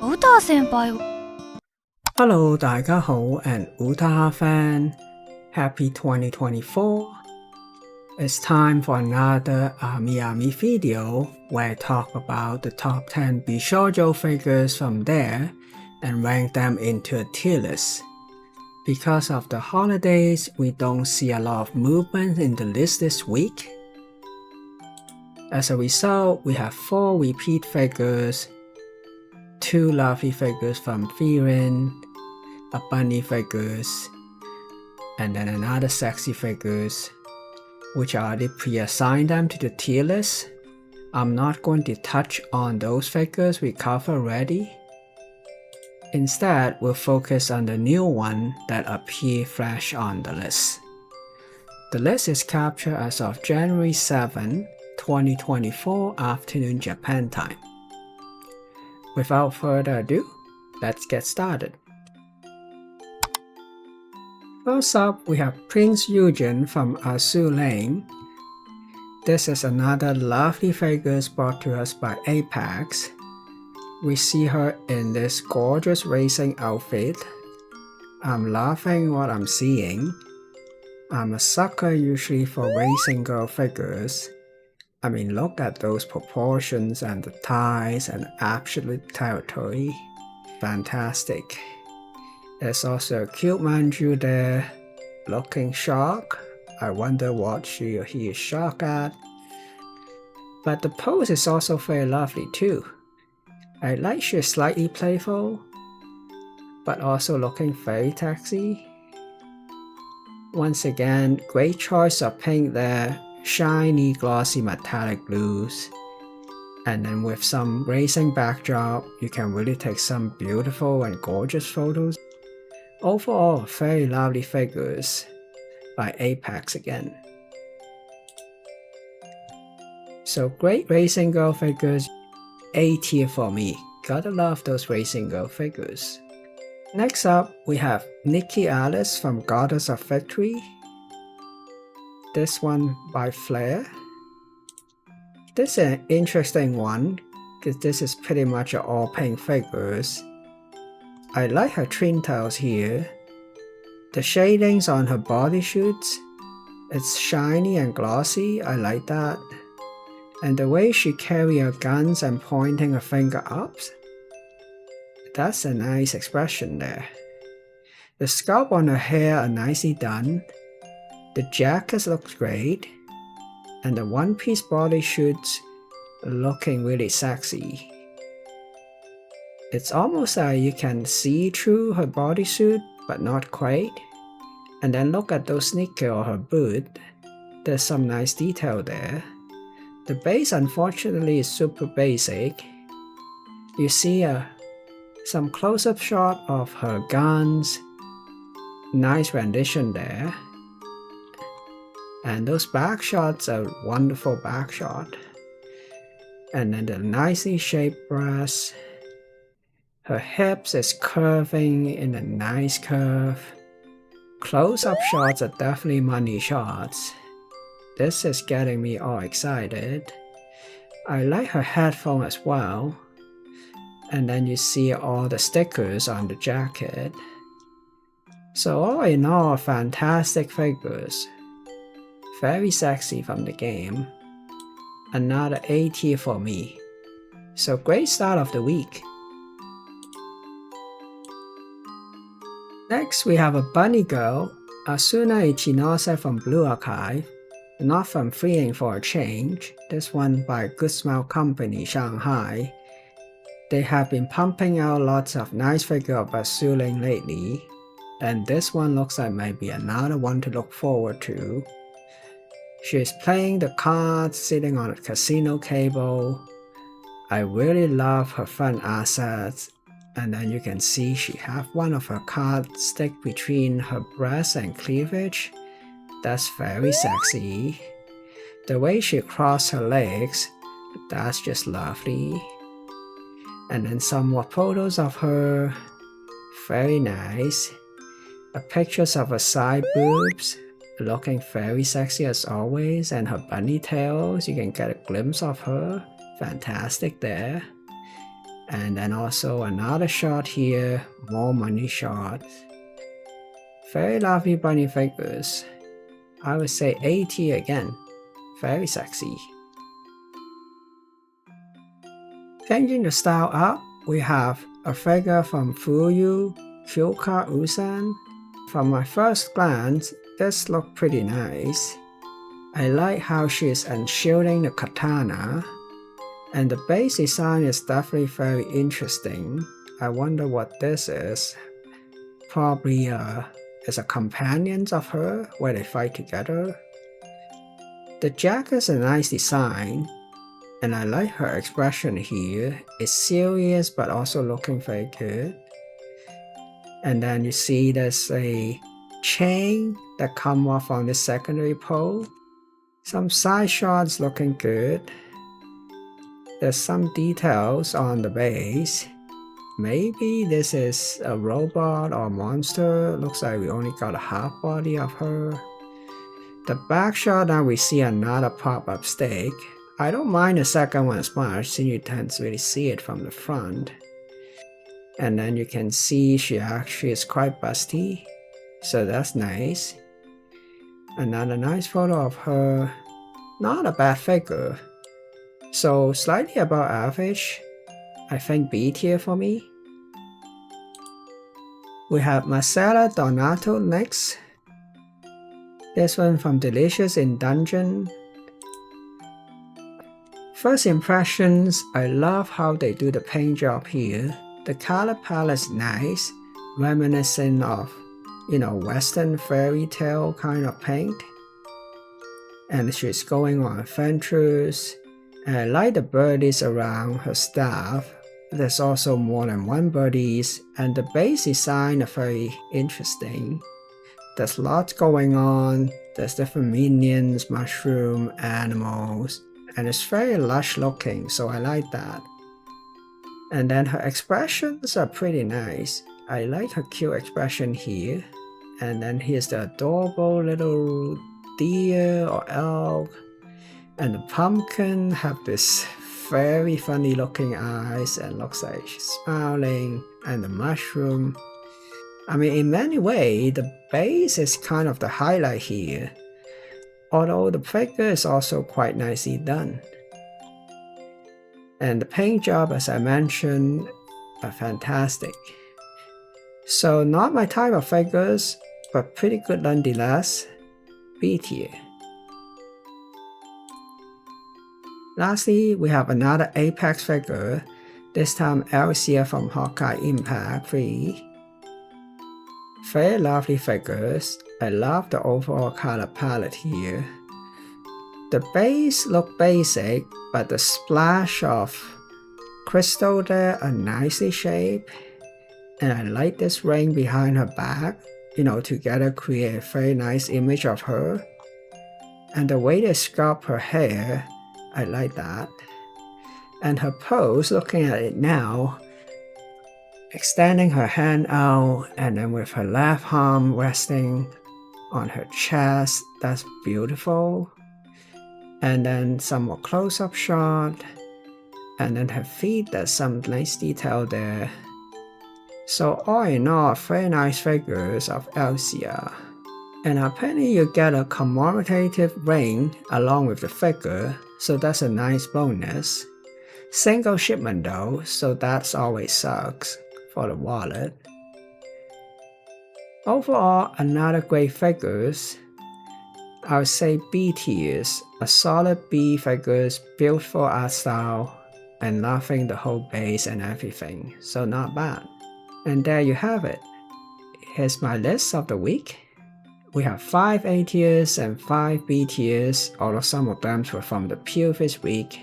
Utaha 先輩は Hello, 大家好 and Utaha fan. Happy 2024. It's time for another AmiAmi video where I talk about the top 10 Bishoujo figures from there and rank them into a tier list. Because of the holidays, we don't see a lot of movement in the list this week. As a result, we have 4 repeat figures, 2 lovely figures from Firin, a bunny figures, and then another sexy figures, which I already pre-assigned them to the tier list. I'm not going to touch on those figures we covered already. Instead, we'll focus on the new one that appear fresh on the list. The list is captured as of January 7, 2024 afternoon Japan time. Without further ado, let's get started. First up, we have Prince Eugen from Azur Lane. This is another lovely figure brought to us by Apex. We see her in this gorgeous racing outfit. I'm loving what I'm seeing. I'm a sucker usually for racing girl figures. I mean, look at those proportions and the thighs and absolute territory. Fantastic. There's also a cute manju there, looking shocked. I wonder what she or he is shocked at. But the pose is also very lovely too. I like she's slightly playful, but also looking very taxi. Once again, great choice of pink there, shiny glossy metallic blues. And then with some racing backdrop, you can really take some beautiful and gorgeous photos. Overall, very lovely figures by Apex again. So great racing girl figures, A tier for me. Gotta love those racing girl figures. Next up, we have Nikki Alice from Goddess of Victory. This one by Flair. This is an interesting one because this is pretty much all pink figures. I like her twin tails here. The shadings on her bodysuits, it's shiny and glossy, I like that. And the way she carry her guns and pointing her finger up, that's a nice expression there. The sculpt on her hair are nicely done. The jacket looks great. And the one-piece bodysuits looking really sexy. It's almost like you can see through her bodysuit, but not quite. And then look at those sneakers or her boot. There's some nice detail there. The base unfortunately is super basic. You see some close-up shot of her guns. Nice rendition there. And those back shots are wonderful back shot. And then the nicely shaped breast. Her hips is curving in a nice curve. Close-up shots are definitely money shots. This is getting me all excited. I like her headphone as well. And then you see all the stickers on the jacket. So all in all, fantastic figures. Very sexy from the game. Another A tier for me. So great start of the week. Next we have a bunny girl, Asuna Ichinose from Blue Archive. Not from Freeing for a Change. This one by Good Smile Company, Shanghai. They have been pumping out lots of nice figures of Azur Lane lately. And this one looks like maybe another one to look forward to. She's playing the cards, sitting on a casino table. I really love her fun assets. And then you can see she have one of her cards stick between her breast and cleavage. That's very sexy. The way she crossed her legs, that's just lovely. And then some more photos of her. Very nice. Pictures of her side boobs. Looking very sexy as always, and her bunny tails, you can get a glimpse of her. Fantastic there. And then also another shot here, more money shots. Very lovely bunny figures. I would say A tier again. Very sexy. Changing the style up, we have a figure from Fuyu, Kyoka Usan. From my first glance, this looked pretty nice. I like how she is unshielding the katana. And the base design is definitely very interesting. I wonder what this is. Probably is a companion of her where they fight together. The jacket is a nice design, and I like her expression here. It's serious but also looking very good. And then you see there's a chain that come off on the secondary pole. Some side shots looking good. There's some details on the base. Maybe this is a robot or monster. Looks like we only got a half body of her. The back shot, now we see another pop-up stake. I don't mind the second one as much since you can't really see it from the front. And then you can see she actually is quite busty. So that's nice. Another nice photo of her. Not a bad figure. So slightly above average. I think B tier for me. We have Marcella Donato next. This one from Delicious in Dungeon. First impressions, I love how they do the paint job here. The color palette is nice, reminiscent of, Western fairy tale kind of paint. And she's going on adventures. And I like the birdies around her staff. There's also more than one birdies, and the base design is very interesting. There's lots going on. There's different minions, mushroom, animals, and it's very lush looking, so I like that. And then her expressions are pretty nice. I like her cute expression here. And then here's the adorable little deer or elk. And the pumpkin have this very funny looking eyes and looks like she's smiling. And the mushroom. I mean, in many ways, the base is kind of the highlight here. Although the figure is also quite nicely done. And the paint job, as I mentioned, are fantastic. So not my type of figures, but pretty good nonetheless. B tier. Lastly, we have another Apex figure, this time Elsia from Hawkeye Impact 3. Very lovely figures. I love the overall color palette here. The base look basic, but the splash of crystal there are nicely shaped. And I like this ring behind her back, together create a very nice image of her. And the way they sculpt her hair, I like that. And her pose, looking at it now, extending her hand out and then with her left arm resting on her chest, that's beautiful. And then some more close-up shot. And then her feet, there's some nice detail there. So all in all, very nice figures of Elsia. And apparently you get a commemorative ring along with the figure, so that's a nice bonus. Single shipment though, so that's always sucks for the wallet. Overall, another great figures. I would say B tiers, a solid B figures, beautiful art style, and loving the whole base and everything, so not bad. And there you have it. Here's my list of the week. We have 5 A tiers and 5 B tiers, although some of them were from the previous week.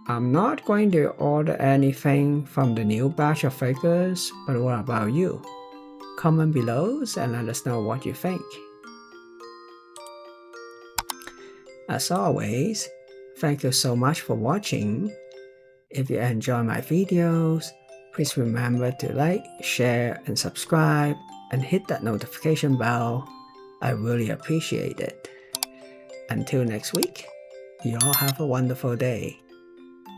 I'm not going to order anything from the new batch of figures, but what about you? Comment below and let us know what you think. As always, thank you so much for watching. If you enjoy my videos, please remember to like, share, and subscribe, and hit that notification bell. I really appreciate it. Until next week, you all have a wonderful day.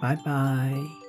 Bye bye.